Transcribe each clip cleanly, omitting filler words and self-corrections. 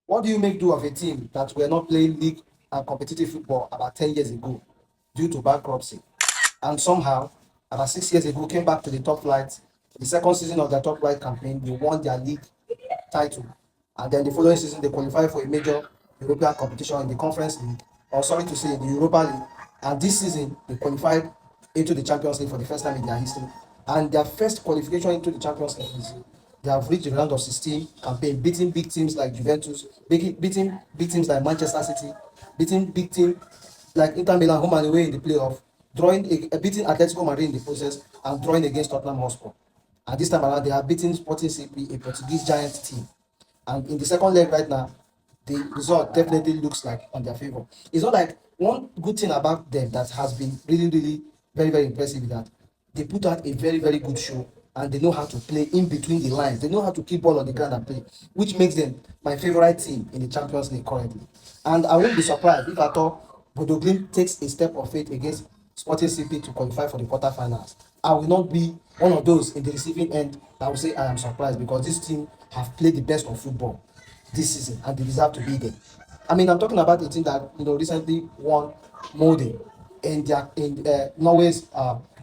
What do you make do of a team that were not playing league and competitive football about 10 years ago due to bankruptcy? And somehow, about 6 years ago, came back to the top flight. The second season of their top flight campaign, they won their league title. And then the following season, they qualified for a major European competition in the Conference League, or sorry to say, the Europa League. And this season, they qualified into the Champions League for the first time in their history. And their first qualification into the Champions League is they have reached the round of 16 campaign, beating big teams like Juventus, beating big teams like Manchester City, beating big teams like Inter Milan home and away in the playoff, beating Atletico Madrid in the process, and drawing against Tottenham Hotspur. And this time around, they are beating Sporting CP, a Portuguese giant team. And in the second leg right now, the result definitely looks like on their favor. It's not like one good thing about them that has been really, really very, very impressive is that they put out a very, very good show and they know how to play in between the lines. They know how to keep ball on the ground and play, which makes them my favorite team in the Champions League currently. And I won't be surprised if at all Bodo Glimt takes a step of faith against Sporting CP to qualify for the quarterfinals. I will not be one of those in the receiving end that will say I am surprised because this team have played the best of football this season and they deserve to be there. I mean, I'm talking about a team that recently won Molde in Norway's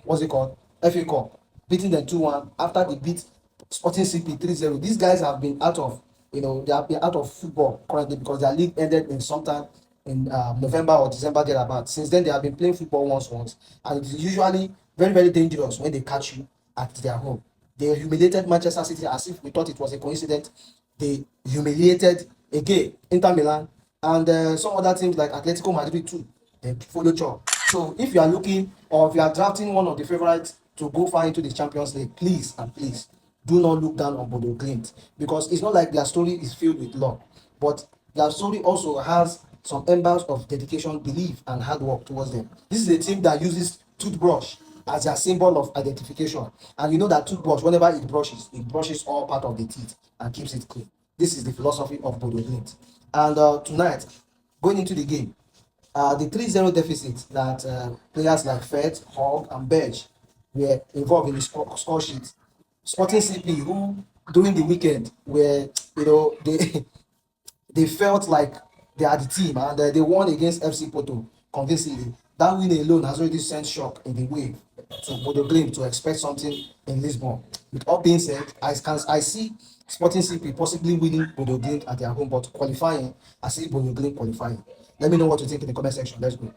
what's it called, FA Cup, beating them 2-1 after they beat Sporting CP 3-0. These guys have been out of they have been out of football currently because their league ended in sometime in November or December thereabout. Since then, they have been playing football once, and it is usually very, very dangerous when they catch you at their home. They humiliated Manchester City as if we thought it was a coincidence. They humiliated again Inter Milan and some other teams like Atletico Madrid too. They follow chop. So if you are looking or if you are drafting one of the favorites to go far into the Champions League, please and please do not look down on Bodo Glimt because it's not like their story is filled with luck, but their story also has some embers of dedication, belief, and hard work towards them. This is a team that uses toothbrush as their symbol of identification. And you know that toothbrush, whenever it brushes all part of the teeth and keeps it clean. This is the philosophy of Bodo Glimt. And tonight, going into the game, the 3-0 deficit that players like Fed, Hogg, and Berge were involved in the score sheet. Sporting CP, who during the weekend were, they they felt like they are the team and they won against FC Porto convincingly. That win alone has already sent shock in the wave to Bodo Glimt to expect something in Lisbon. With all being said, I see Sporting CP possibly winning Bodo Glimt at their home, but qualifying, I see Bodo Glimt qualifying. Let me know what you think in the comment section. Let's go.